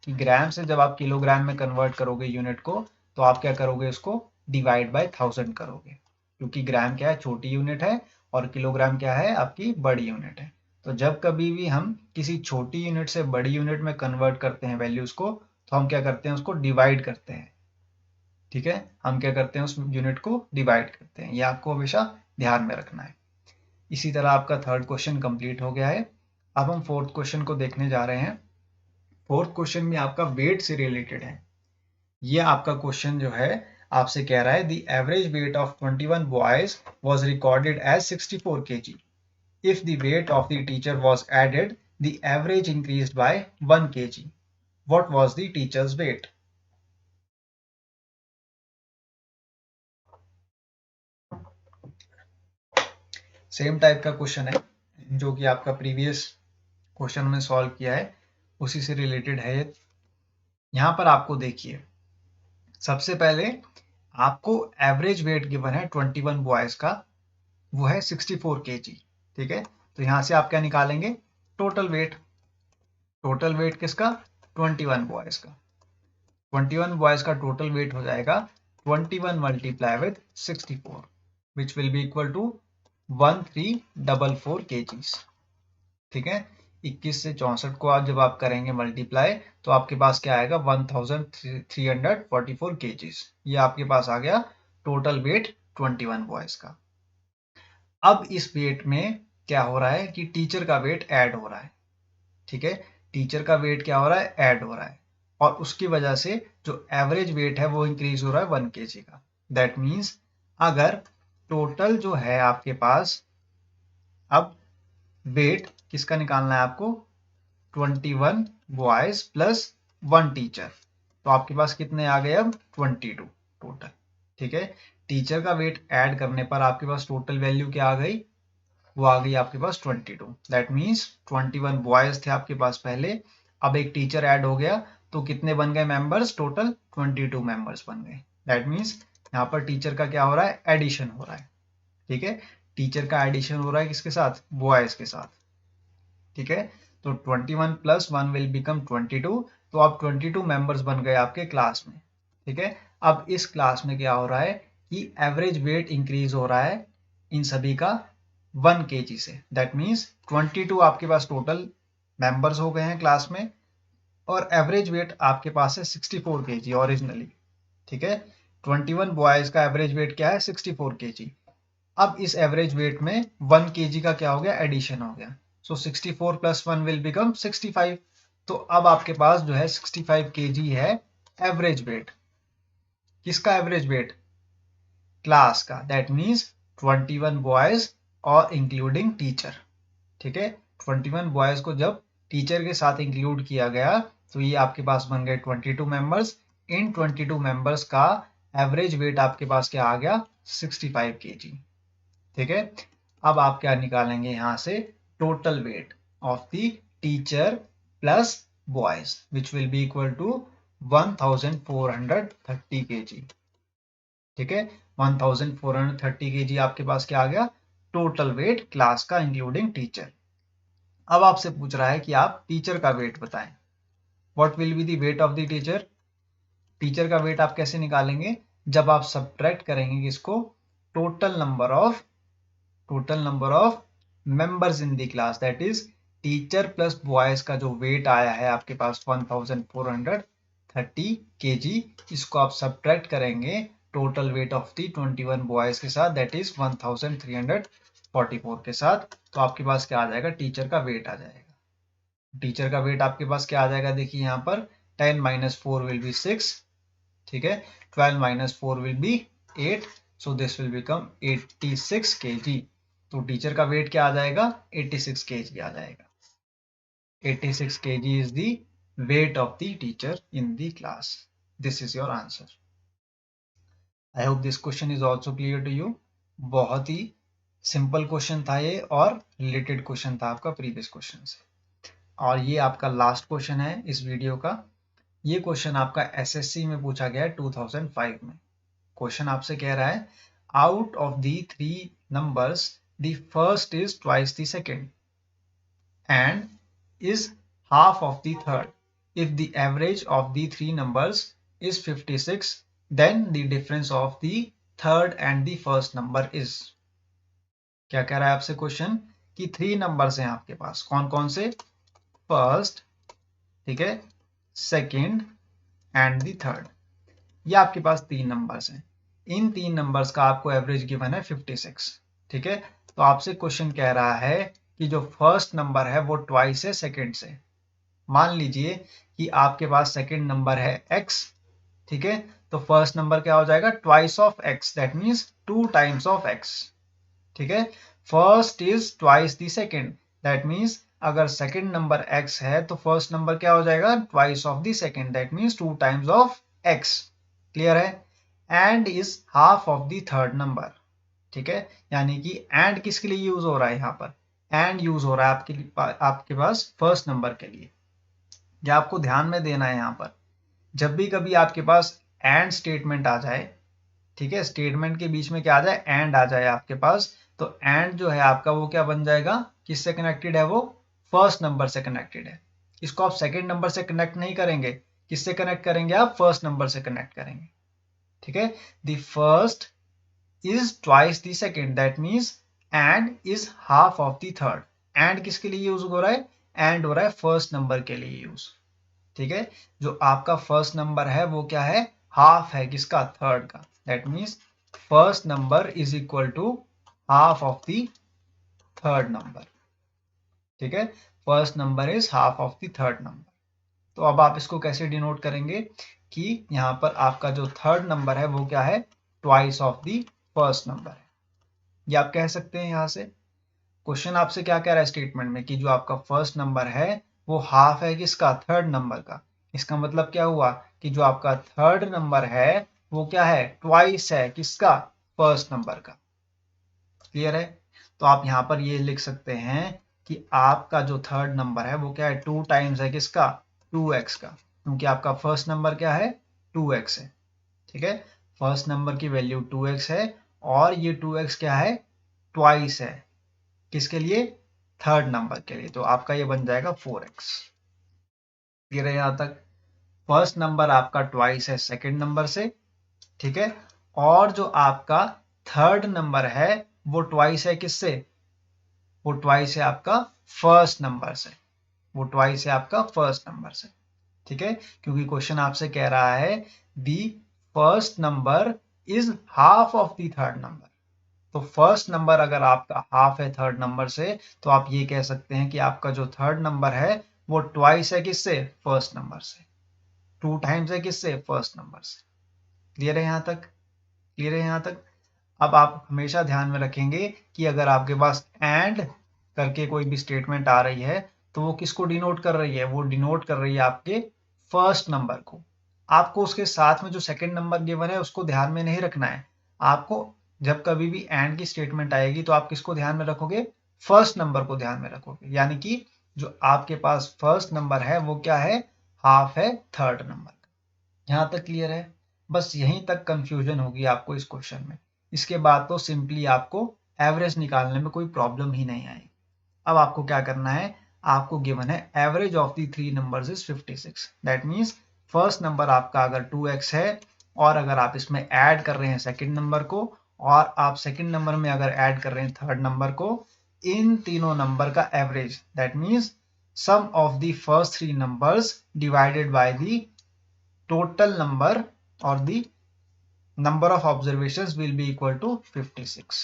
Speaker 1: कि ग्राम से जब आप किलोग्राम में कन्वर्ट करोगे यूनिट को तो आप क्या करोगे उसको डिवाइड बाय 1000 करोगे, क्योंकि ग्राम क्या है छोटी यूनिट है और किलोग्राम क्या है आपकी बड़ी यूनिट है। तो जब कभी भी हम किसी छोटी यूनिट से बड़ी यूनिट में कन्वर्ट करते हैं वैल्यूज को तो हम क्या करते हैं उसको डिवाइड करते हैं। ठीक है, हम क्या करते हैं उस यूनिट को डिवाइड करते हैं, ये आपको हमेशा ध्यान में रखना है। इसी तरह आपका थर्ड क्वेश्चन कंप्लीट हो गया है। अब हम फोर्थ क्वेश्चन को देखने जा रहे हैं। फोर्थ क्वेश्चन में आपका वेट से रिलेटेड है। ये आपका क्वेश्चन जो है आपसे कह रहा है the average weight of 21 boys was recorded as 64 kg. If the weight of the teacher was added, the average increased by 1 kg. What was the teacher's weight? Same type का क्वेश्चन है जो कि आपका प्रीवियस क्वेश्चन में solve किया है, उसी से रिलेटेड है। यहाँ पर आपको देखिए, सबसे पहले आपको एवरेज वेट गिवन है 21 बॉयज का, वो है 64 kg। ठीक है, तो यहाँ से आप क्या निकालेंगे? Total weight. टोटल वेट किसका? 21 बॉयज का। 21 बॉयज का टोटल वेट हो जाएगा 21 multiply with 64 which will be equal to 1344 kgs। ठीक है, 21 से 64 को आप जब आप करेंगे मल्टीप्लाई, तो आपके पास क्या आएगा? 1344 kgs। ये आपके पास आ गया टोटल वेट 21 बॉयज का। अब इस वेट में क्या हो रहा है कि टीचर का वेट ऐड हो रहा है। ठीक है, टीचर का वेट क्या हो रहा है? ऐड हो रहा है, और उसकी वजह से जो एवरेज वेट है वो इंक्रीज हो रहा है 1 kg का। दैट मीन्स अगर टोटल जो है आपके पास, अब वेट किसका निकालना है आपको? 21 बॉयज प्लस 1 टीचर, तो आपके पास कितने आ गए? अब 22 टोटल। ठीक है, टीचर का वेट ऐड करने पर आपके पास टोटल वैल्यू क्या आ गई? वो आ गई आपके पास 22। दैट मीन्स 21 बॉयज थे आपके पास पहले, अब एक टीचर ऐड हो गया, तो कितने बन गए मेंबर्स? टोटल 22 मेंबर्स बन गए। दैट मीन्स यहाँ पर टीचर का क्या हो रहा है? एडिशन हो रहा है। ठीक है, टीचर का एडिशन हो रहा है किसके साथ? बॉयज के साथ। ठीक है, तो 21 प्लस 1 विल बिकम 22, तो अब 22 मेंबर्स बन गए आपके क्लास में। ठीक है, अब इस क्लास में क्या हो रहा है कि एवरेज वेट इंक्रीज हो रहा है इन सभी का 1 kg से। दैट मीन्स 22 आपके पास टोटल मेंबर्स हो गए हैं क्लास में, और एवरेज वेट आपके पास है 64 kg ओरिजिनली। ठीक है, 21 बॉयज का एवरेज वेट क्या है? 64 kg। अब इस एवरेज वेट में 1 kg का क्या हो गया? एडिशन हो गया। सो 64 प्लस 1 विल बिकम 65। तो अब आपके पास जो है 65 kg है एवरेज वेट। किसका एवरेज वेट? क्लास का। दैट मीन्स 21 बॉयज और इंक्लूडिंग टीचर। ठीक है, 21 बॉयज को जब टीचर के साथ इंक्लूड किया गया, तो ये आपके पास बन गए 22 मेंबर्स। इन 22 मेंबर्स का एवरेज वेट आपके पास क्या आ गया? 65 kg। ठीक है, अब आप क्या निकालेंगे यहाँ से? Total weight of the teacher plus boys which will be equal to 1430 kg। ठीक है, 1430 kg आपके पास क्या आ गया? टोटल वेट क्लास का इंक्लूडिंग टीचर। अब आपसे पूछ रहा है कि आप टीचर का वेट बताएं। What will be the wait of the teacher? Teacher का वेट आप कैसे निकालेंगे? जब आप सब्ट्रैक्ट करेंगे किसको? Total number of members in the class. That is teacher plus boys का जो वेट आया है आपके पास 1430 kg, इसको आप सब्ट्रैक्ट करेंगे total weight of the 21 boys के साथ, दैट इज 1344 के साथ, तो आपके पास क्या आ जाएगा? टीचर का वेट आ जाएगा। टीचर का वेट आपके पास क्या आ जाएगा? देखिए यहाँ पर 10 माइनस 4 विल बी 6। ठीक है, 12 minus 4 will be 8, so this will become 86 kg। तो टीचर का वेट क्या आ जाएगा? 86 kg आ जाएगा। 86 kg is the weight of the teacher in the class. This is your answer. I hope this question is also clear to you. बहुत ही simple question था ये, और related question था आपका प्रीवियस क्वेश्चन से। और ये आपका लास्ट क्वेश्चन है इस वीडियो का। ये क्वेश्चन आपका एसएससी में पूछा गया है 2005 में। क्वेश्चन आपसे कह रहा है, out of the 3 numbers, the first is twice the second and is half of the third. If the average of the 3 numbers is 56, then the difference of the third and the first number is। क्या कह रहा है आपसे question कि 3 numbers हैं आपके पास, कौन कौन से? फर्स्ट, ठीक है, सेकंड एंड द थर्ड। ये आपके पास 3 नंबर्स हैं। इन 3 नंबर्स का आपको एवरेज गिवन है 56। ठीक है, तो आपसे क्वेश्चन कह रहा है कि जो फर्स्ट नंबर है वो ट्वाइस है सेकंड से। मान लीजिए कि आपके पास सेकंड नंबर है x। ठीक है, तो फर्स्ट नंबर क्या हो जाएगा, twice of x, that means 2 times of x. ठीक है, first is twice the second, that means अगर सेकेंड नंबर x है तो फर्स्ट नंबर क्या हो जाएगा, twice of the second, that means 2 times of x। Clear है, and is half of the third number. ठीक है, यानी कि एंड किसके लिए यूज हो रहा है, यहाँ पर एंड यूज हो रहा है आपके पास फर्स्ट नंबर के लिए। या आपको ध्यान में देना है यहाँ पर, जब भी कभी आपके पास एंड स्टेटमेंट आ जाए, ठीक है, स्टेटमेंट के बीच में क्या आ जाए, एंड आ जाए आपके पास, तो एंड जो है आपका वो क्या बन जाएगा, किससे कनेक्टेड है, वो फर्स्ट नंबर से कनेक्टेड है। इसको आप सेकेंड नंबर से कनेक्ट नहीं करेंगे, किससे कनेक्ट करेंगे, आप फर्स्ट नंबर से कनेक्ट करेंगे। ठीक है, the first is twice the second, that means and is half of the third. And किसके लिए यूज हो रहा है, एंड हो रहा है फर्स्ट नंबर के लिए यूज। ठीक है, जो आपका फर्स्ट नंबर है वो क्या है, हाफ है किसका, थर्ड का, that means first number is equal to half of the third number. ठीक है, first number is half of the third number. तो अब आप इसको कैसे डिनोट करेंगे कि यहाँ पर आपका जो थर्ड नंबर है वो क्या है, twice of the first number है। ये आप कह सकते हैं यहाँ से। क्वेश्चन आपसे क्या कह रहा है स्टेटमेंट में, कि जो आपका फर्स्ट नंबर है वो हाफ है किसका, थर्ड नंबर का। इसका मतलब क्या हुआ कि जो आपका थर्ड नंबर है वो क्या है, ट्वाइस है किसका, फर्स्ट नंबर का। क्लियर है, तो आप यहाँ पर ये लिख सकते हैं कि आपका जो थर्ड नंबर है वो क्या है, 2 टाइम्स है किसका, 2x का, क्योंकि आपका फर्स्ट नंबर क्या है, 2x है। ठीक है, फर्स्ट नंबर की वैल्यू 2x है और ये 2x क्या है, ट्वाइस है किसके लिए, थर्ड नंबर के लिए, तो आपका ये बन जाएगा 4x। क्लियर है यहाँ तक, फर्स्ट नंबर आपका ट्वाइस है सेकंड नंबर से। ठीक है, और जो आपका थर्ड नंबर है वो ट्वाइस है किससे, वो ट्वाइस है आपका फर्स्ट नंबर से, वो ट्वाइस है आपका फर्स्ट नंबर से। ठीक है, क्योंकि क्वेश्चन आपसे कह रहा है the first number is half of the third number. तो फर्स्ट नंबर अगर आपका हाफ है थर्ड नंबर से, तो आप ये कह सकते हैं कि आपका जो थर्ड नंबर है वो ट्वाइस है किससे, फर्स्ट नंबर से, 2 टाइम्स है किससे, फर्स्ट नंबर से। क्लियर है यहाँ तक, क्लियर है यहाँ तक। अब आप हमेशा ध्यान में रखेंगे कि अगर आपके पास एंड करके कोई भी स्टेटमेंट आ रही है तो वो किसको डिनोट कर रही है, वो डिनोट कर रही है आपके फर्स्ट नंबर को। आपको उसके साथ में जो सेकंड नंबर गिवन है उसको ध्यान में नहीं रखना है। आपको जब कभी भी एंड की स्टेटमेंट आएगी तो आप किसको ध्यान में रखोगे, फर्स्ट नंबर को ध्यान में रखोगे, यानी कि जो आपके पास फर्स्ट नंबर है वो क्या है, हाफ है थर्ड नंबर। यहाँ तक क्लियर है, बस यहीं तक कंफ्यूजन होगी आपको इस क्वेश्चन में। इसके बाद तो सिंपली आपको एवरेज निकालने में कोई प्रॉब्लम ही नहीं आएगी। अब आपको क्या करना है, आपको गिवन है average of the 3 numbers is 56, that means first number आपका अगर 2x है और अगर आप इसमें ऐड कर रहे हैं सेकंड नंबर को और आप सेकंड नंबर में अगर ऐड कर रहे हैं थर्ड नंबर को, इन तीनों नंबर का average, that means sum of the first 3 numbers divided by the total number or the number of observations will be equal to 56।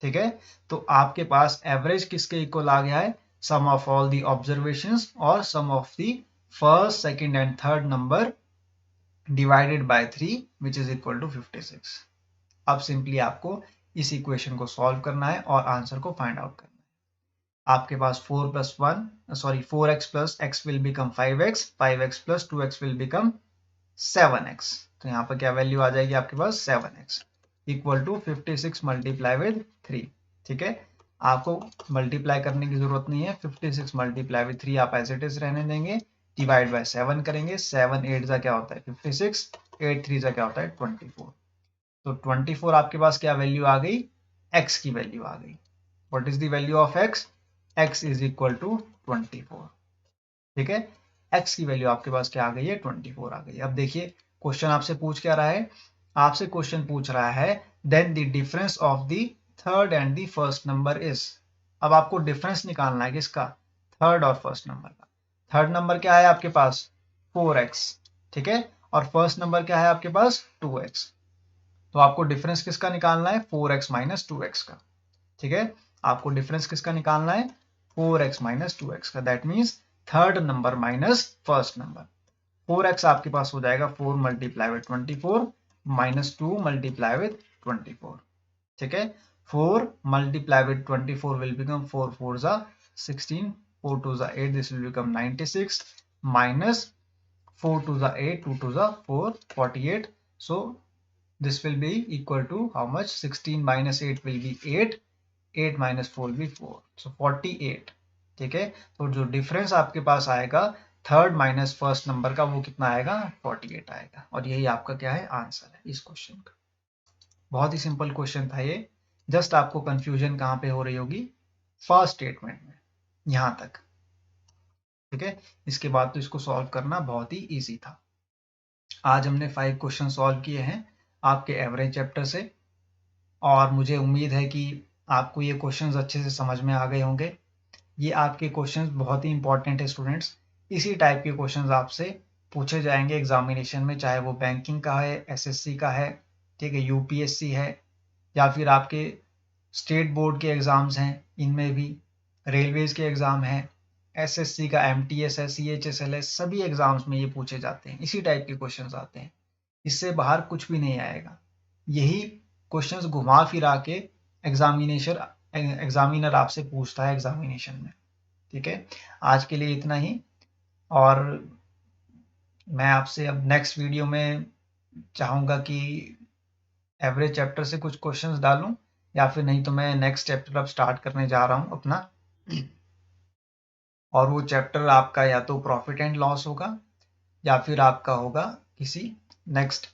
Speaker 1: ठीक है, तो आपके पास एवरेज किसके इक्वल आ गया है, sum of all the observations और sum of the first second and third number divided by 3 which is equal to 56। अब सिंपली आपको इस इक्वेशन को सॉल्व करना है और आंसर को फाइंड आउट करना है। आपके पास 4x plus x will become 5x, 5x plus 2x will become 7x। तो यहाँ पर क्या वैल्यू आ जाएगी आपके पास, 7x equal to 56 multiply with 3। ठीक है, आपको मल्टीप्लाई करने की जरूरत नहीं है, 56 मल्टीप्लाई विद 3 आप एज इट इज रहने देंगे, डिवाइड बाय 7 करेंगे, 7 8 जा क्या होता है 56, 8 3 जा क्या होता है 24। तो 24 आपके पास क्या वैल्यू आ गई, x की वैल्यू आ गई। What is the value of x, x is equal to 24। ठीक है, x की वैल्यू आपके पास क्या आ गई है, 24 आ गई। अब देखिए क्वेश्चन आपसे पूछ क्या रहा है, आपसे क्वेश्चन पूछ रहा है then the difference of the third and the first number is. अब आपको डिफरेंस निकालना है किसका, थर्ड और फर्स्ट नंबर का। थर्ड नंबर क्या है आपके पास, 4x। ठीक है, और फर्स्ट नंबर क्या है आपके पास, 2x। तो आपको डिफरेंस किसका निकालना है, 4x माइनस 2x का। ठीक है, आपको डिफरेंस किसका निकालना है, 4x माइनस 2x का, that means third number minus first number. 4x आपके पास हो जाएगा 4 multiply with 24 minus 2 multiply with 24, ठीक है। 4 multiply with 24 will become 4 4s are 16, 4 2s are 8, this will become 96 minus 4 2s are 8, 2 2s are 4, 48. So this will be equal to how much? 16 minus 8 will be 8, 8 minus 4 will be 4, so 48, ठीक है। तो जो difference आपके पास आएगा third minus first number का, वो कितना आएगा? 48 आएगा। और यही आपका क्या है? आंसर है इस क्वेश्चन का। बहुत ही सिंपल क्वेश्चन था ये। जस्ट आपको कंफ्यूजन कहाँ पे हो रही होगी? फर्स्ट स्टेटमेंट में, यहां तक, ठीक है। इसके बाद तो इसको सॉल्व करना बहुत ही इजी था। आज हमने 5 क्वेश्चन सॉल्व किए हैं आपके एवरेज चैप्टर से, और मुझे उम्मीद है कि आपको ये क्वेश्चंस अच्छे से समझ में आ गए होंगे। ये आपके क्वेश्चंस बहुत ही इंपॉर्टेंट है स्टूडेंट्स। इसी टाइप के क्वेश्चंस आपसे पूछे जाएंगे एग्जामिनेशन में, चाहे वो बैंकिंग का है, एसएससी का है, ठीक है, यूपीएससी है, या फिर आपके स्टेट बोर्ड के एग्ज़ाम्स हैं, इनमें भी रेलवेज़ के एग्ज़ाम हैं, एसएससी का एमटीएस है, सीएचएसएल है, सभी एग्ज़ाम्स में ये पूछे जाते हैं। इसी टाइप के क्वेश्चंस आते हैं, इससे बाहर कुछ भी नहीं आएगा। यही क्वेश्चंस घुमा फिरा के एग्जामिनर आपसे पूछता है एग्जामिनेशन में, ठीक है। आज के लिए इतना ही, और मैं आपसे अब नेक्स्ट वीडियो में चाहूँगा कि एवरेज चैप्टर से कुछ क्वेश्चंस डालूं, या फिर नहीं तो मैं नेक्स्ट चैप्टर अब स्टार्ट करने जा रहा हूं अपना, और वो चैप्टर आपका या तो प्रॉफिट एंड लॉस होगा, या फिर आपका होगा किसी नेक्स्ट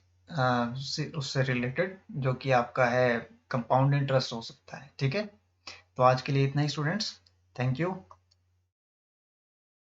Speaker 1: उससे रिलेटेड, जो कि आपका है कंपाउंड इंटरेस्ट हो सकता है, ठीक है। तो आज के लिए इतना ही स्टूडेंट्स, थैंक यू।